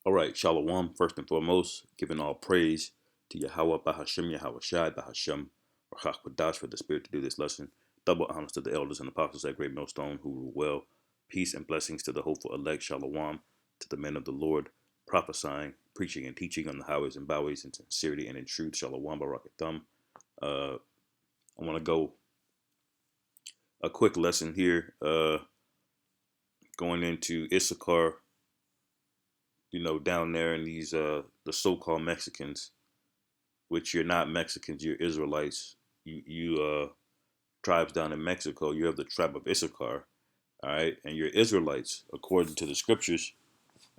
All right, Shalom, first and foremost, giving all praise to Yahweh, Bahashem, Yahweh Shai, Bahashem, or Hakwadash for the spirit to do this lesson. Double honors to the elders and apostles at Great Millstone who rule well. Peace and blessings to the hopeful elect, Shalom, to the men of the Lord, prophesying, preaching, and teaching on the highways and byways in sincerity and in truth, Shalom, Barakathum. I want to go a quick lesson here, going into Issachar, down there in these the so-called Mexicans, which you're not Mexicans, you're Israelites. You tribes down in Mexico, you have the tribe of Issachar, all right, and you're Israelites according to the scriptures,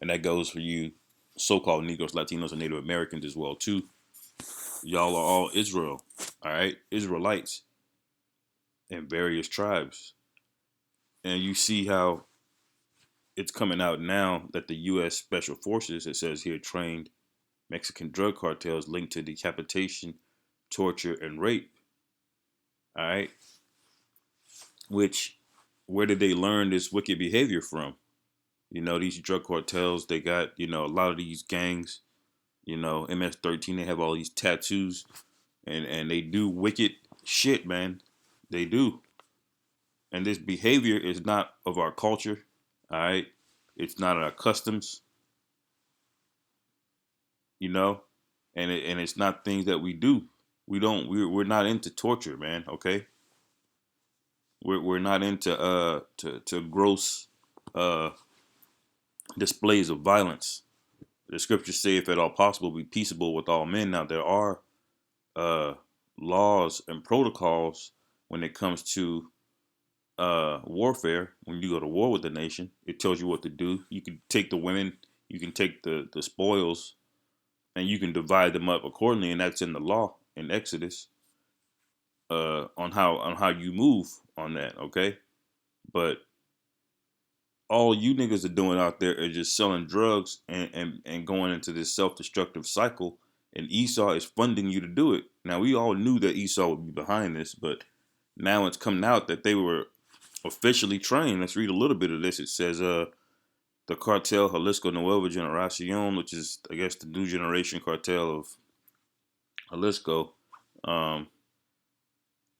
and that goes for you, so-called Negroes, Latinos, and Native Americans as well too. Y'all are all Israel, all right, Israelites, and various tribes, and you see how it's coming out now that the U.S. Special Forces, it says here, trained Mexican drug cartels linked to decapitation, torture, and rape. All right. Which, where did they learn this wicked behavior from? These drug cartels, they got, a lot of these gangs, MS-13, they have all these tattoos and they do wicked shit, man. They do. And this behavior is not of our culture. All right. It's not our customs, you know, and it's not things that we do. We're not into torture, man. Okay. We're not into to gross uh displays of violence. The scriptures say, if at all possible, be peaceable with all men. Now there are uh laws and protocols when it comes to warfare. When you go to war with the nation, it tells you what to do. You can take the women, you can take the spoils, and you can divide them up accordingly, and that's in the law in Exodus, on how you move on that. Okay. But all you niggas are doing out there are just selling drugs and going into this self-destructive cycle, and Esau is funding you to do it. Now, we all knew that Esau would be behind this, but now it's coming out that they were officially trained. Let's read a little bit of this. It says, the cartel Jalisco Nueva Generacion, which is, I guess, the new generation cartel of Jalisco, um,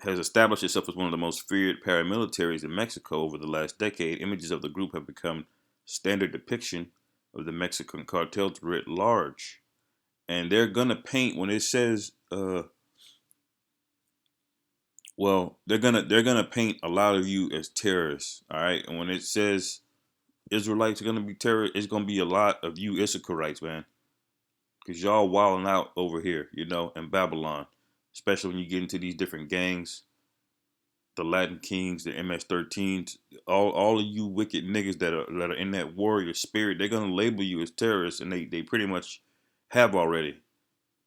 has established itself as one of the most feared paramilitaries in Mexico over the last decade. Images of the group have become standard depiction of the Mexican cartels writ large. And they're gonna paint, when it says they're gonna paint a lot of you as terrorists, all right? And when it says Israelites are gonna be terrorists, it's gonna be a lot of you Issacharites, man. Because y'all wilding out over here, in Babylon. Especially when you get into these different gangs, the Latin Kings, the MS-13s, all of you wicked niggas that are in that warrior spirit, they're gonna label you as terrorists, and they pretty much have already.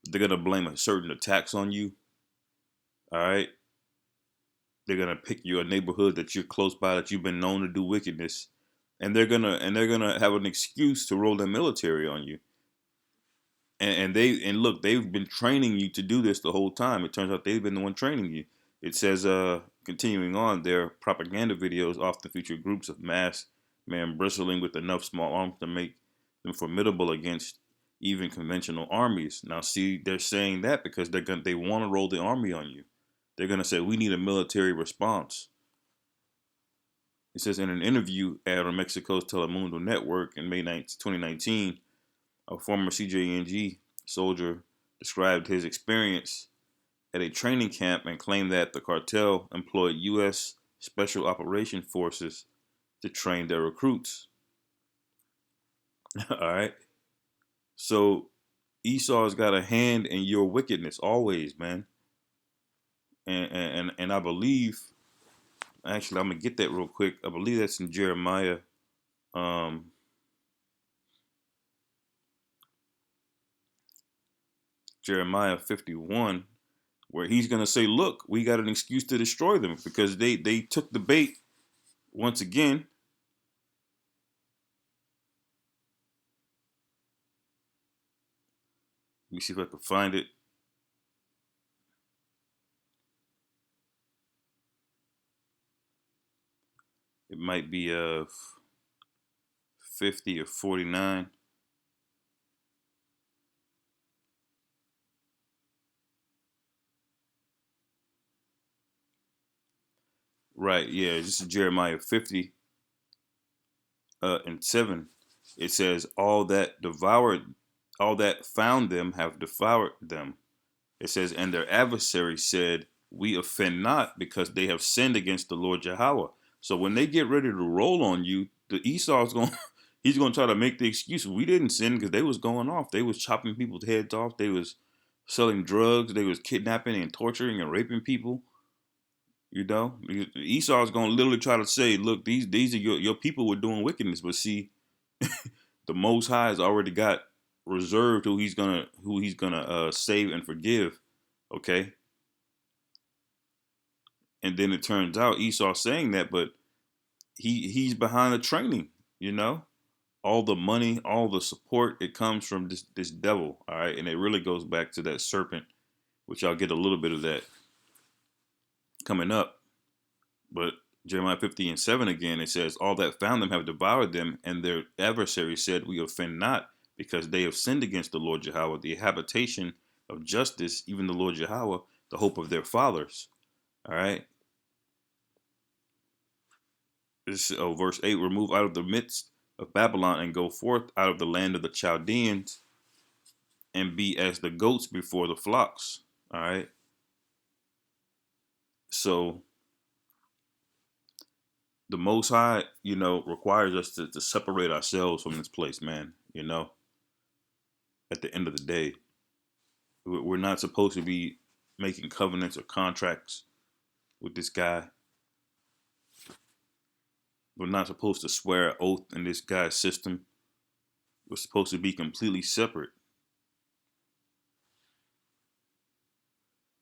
They're gonna blame a certain attacks on you. All right. They're gonna pick you a neighborhood that you're close by, that you've been known to do wickedness, and they're gonna have an excuse to roll their military on you. And look, they've been training you to do this the whole time. It turns out they've been the one training you. It says, continuing on, their propaganda videos often feature groups of masked men bristling with enough small arms to make them formidable against even conventional armies. Now, see, they're saying that because they want to roll the army on you. They're gonna say, we need a military response. It says, in an interview aired on Mexico's Telemundo network in May 9th, 2019, a former CJNG soldier described his experience at a training camp and claimed that the cartel employed U.S. Special Operation Forces to train their recruits. All right. So Esau's got a hand in your wickedness always, man. And I believe, actually, I'm gonna get that real quick. I believe that's in Jeremiah. Um, Jeremiah 51, where he's gonna say, "Look, we got an excuse to destroy them because they took the bait once again." Let me see if I can find it. It might be 50 or 49. Right. Yeah. This is Jeremiah 50 and 7. It says, all that found them have devoured them. It says, and their adversary said, we offend not because they have sinned against the Lord Yahweh. So when they get ready to roll on you, the Esau's going, he's going to try to make the excuse. We didn't sin because they was going off. They was chopping people's heads off. They was selling drugs. They was kidnapping and torturing and raping people. You know, Esau's going to literally try to say, look, these are your people were doing wickedness. But see, the Most High has already got reserved who he's gonna save and forgive. Okay, and then it turns out Esau saying that, but he's behind the training. You know, all the money, all the support, it comes from this devil. All right, and it really goes back to that serpent, which I'll get a little bit of that coming up. But Jeremiah 50 and 7 again, it says, all that found them have devoured them, and their adversaries said, we offend not, because they have sinned against the Lord Yahweh, the habitation of justice, even the Lord Yahweh, the hope of their fathers. All right. This verse 8, remove out of the midst of Babylon and go forth out of the land of the Chaldeans and be as the goats before the flocks. All right. So the Most High, requires us to separate ourselves from this place, man. At the end of the day, we're not supposed to be making covenants or contracts with this guy. We're not supposed to swear an oath in this guy's system. We're supposed to be completely separate.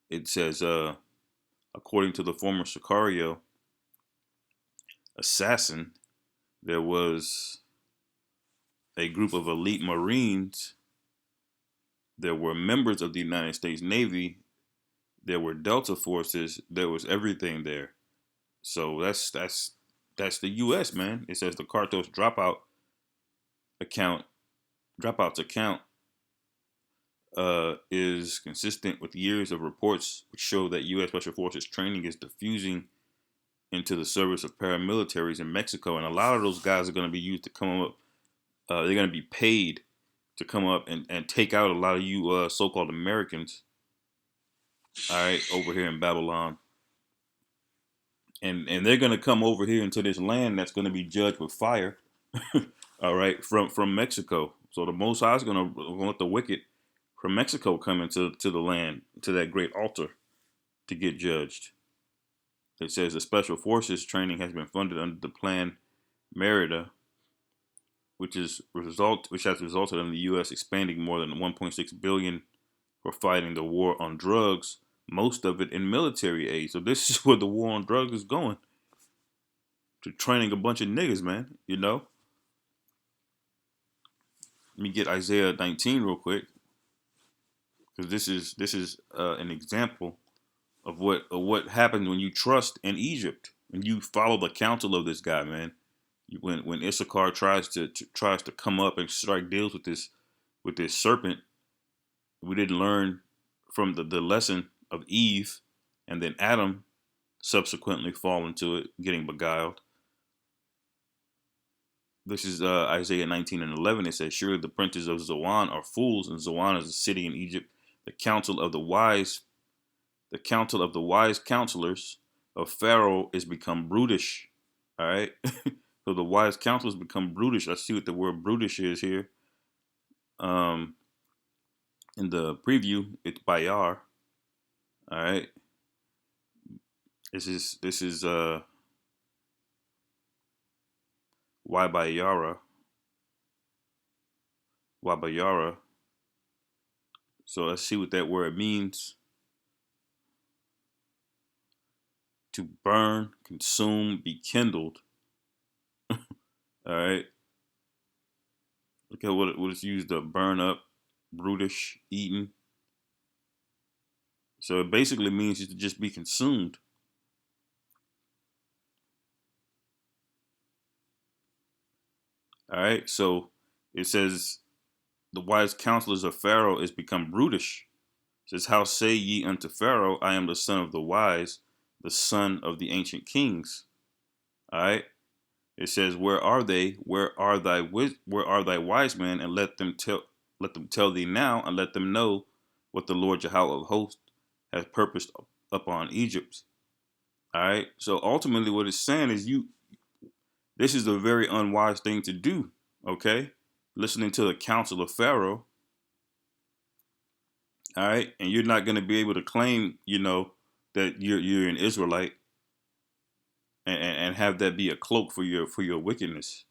It says, according to the former Sicario assassin, there was a group of elite Marines. There were members of the United States Navy. There were Delta forces. There was everything there. So that's the U.S., man. It says the Cartels dropouts account is consistent with years of reports which show that U.S. Special Forces training is diffusing into the service of paramilitaries in Mexico, and a lot of those guys are going to be used to come up. They're going to be paid to come up and take out a lot of you so-called Americans. All right, over here in Babylon. And they're gonna come over here into this land that's gonna be judged with fire. All right, from Mexico. So the Most High is gonna let the wicked from Mexico come into the land, to that great altar, to get judged. It says the special forces training has been funded under the Plan Merida, which has resulted in the U.S. expanding more than 1.6 billion for fighting the war on drugs. Most of it in military aid. So this is where the war on drugs is going. To training a bunch of niggas, man. Let me get Isaiah 19 real quick, because this is an example of what happens when you trust in Egypt, when you follow the counsel of this guy, man. When Issachar tries to come up and strike deals with this serpent, we didn't learn from the lesson of Eve, and then Adam subsequently fall into it, getting beguiled. This is Isaiah 19 and 11. It says, surely the princes of Zoan are fools, and Zoan is a city in Egypt. The counsel of the wise counselors of Pharaoh is become brutish. All right. So the wise counselors become brutish. I see what the word brutish is here. In the preview, it's Bayar. All right. This is Wabayara. Wabayara. So let's see what that word means. To burn, consume, be kindled. All right. Look at what it's used to burn up, brutish, eaten. So it basically means to just be consumed. All right. So it says the wise counselors of Pharaoh is become brutish. It says, how say ye unto Pharaoh, I am the son of the wise. the son of the ancient kings. All right. It says, "Where are they? Where are thy wise men? And let them tell thee now, and let them know what the Lord Yahweh of hosts has purposed upon Egypt." All right. So ultimately, what it's saying is, this is a very unwise thing to do. Okay, listening to the counsel of Pharaoh. All right, and you're not going to be able to claim, that you're an Israelite, and have that be a cloak for your wickedness.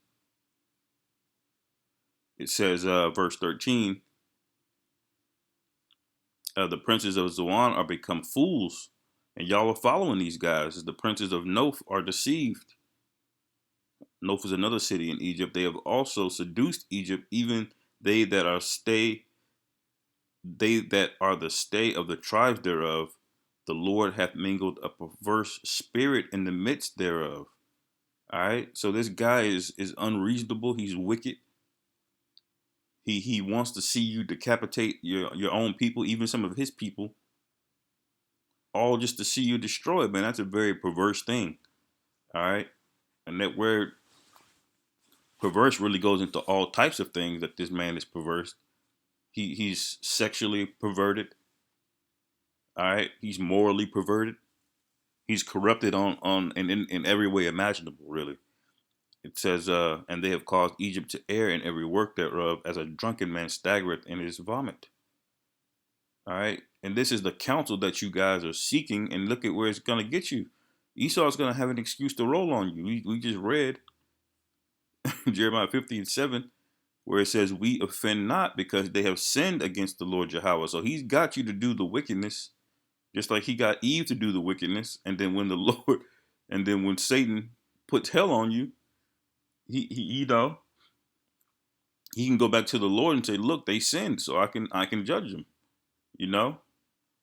It says, verse 13, the princes of Zoan are become fools, and y'all are following these guys. The princes of Noph are deceived. Noph is another city in Egypt. They have also seduced Egypt, even they that are stay, they that are the stay of the tribes thereof. The Lord hath mingled a perverse spirit in the midst thereof. All right. So this guy is unreasonable. He's wicked. He wants to see you decapitate your own people, even some of his people, all just to see you destroyed, man. That's a very perverse thing. All right. And that word perverse really goes into all types of things that this man is perverse. He's sexually perverted. All right. He's morally perverted. He's corrupted in every way imaginable, really. It says, and they have caused Egypt to err in every work thereof, as a drunken man staggereth in his vomit. All right. And this is the counsel that you guys are seeking, and look at where it's going to get you. Esau's going to have an excuse to roll on you. We just read Jeremiah 50:7, where it says, "We offend not, because they have sinned against the Lord Yahweh." So he's got you to do the wickedness, just like he got Eve to do the wickedness. And then when the Lord, and then when Satan puts hell on you, he he can go back to the Lord and say, "Look, they sinned, so I can judge them." You know,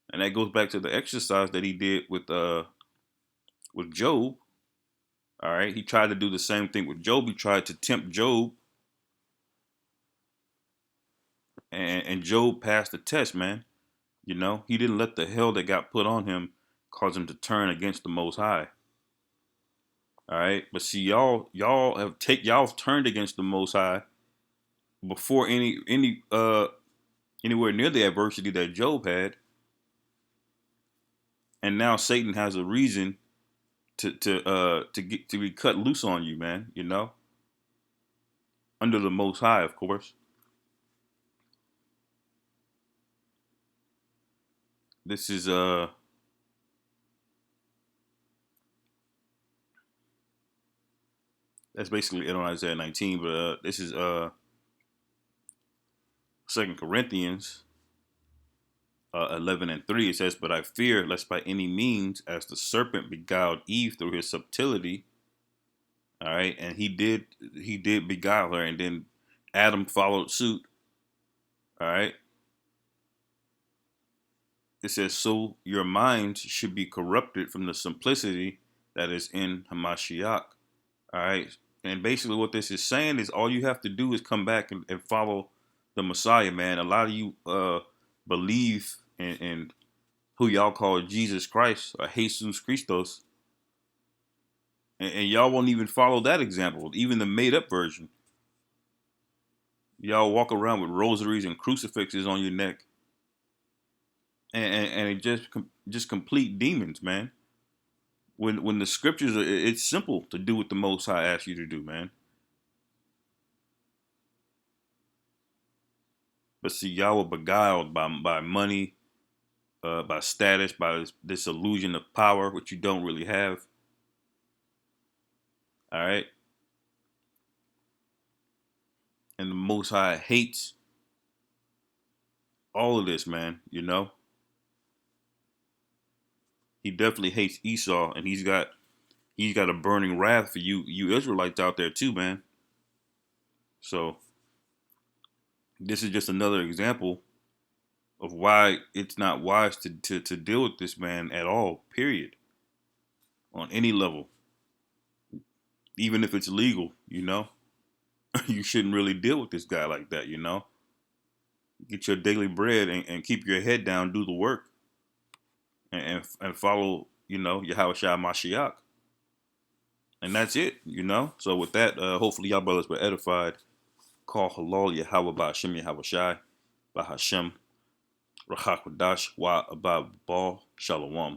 and that goes back to the exercise that he did with Job. All right, he tried to do the same thing with Job. He tried to tempt Job, and Job passed the test, man. You know, he didn't let the hell that got put on him cause him to turn against the Most High. All right, but see, y'all have turned against the Most High before anywhere near the adversity that Job had, and now Satan has a reason to be cut loose on you, man. You know, under the Most High, of course. This is that's basically it on Isaiah 19, but this is 2 Corinthians 11:3. It says, "But I fear lest by any means, as the serpent beguiled Eve through his subtlety." All right, and he did beguile her, and then Adam followed suit. All right, it says, "So your minds should be corrupted from the simplicity that is in Hamashiach." All right, and basically what this is saying is, all you have to do is come back and follow the Messiah, man. A lot of you believe in who y'all call Jesus Christ or Jesus Christos, and y'all won't even follow that example, even the made up version. Y'all walk around with rosaries and crucifixes on your neck, and it just complete demons, man. When the scriptures are, it's simple to do what the Most High asks you to do, man. But see, y'all were beguiled by money, by status, by this illusion of power, which you don't really have. All right, and the Most High hates all of this, man. You know, he definitely hates Esau, and he's got a burning wrath for you Israelites out there too, man. So this is just another example of why it's not wise to deal with this man at all, period, on any level. Even if it's legal, you shouldn't really deal with this guy like that, Get your daily bread and keep your head down, do the work, and follow Yahweh Shai Mashiach. And that's it, So with that, hopefully y'all brothers were edified. Call halal Yahweh Ba'Hashem Yahweh Shai Ba'Hashem Rachakwadash Wa Abba Bal Shalom.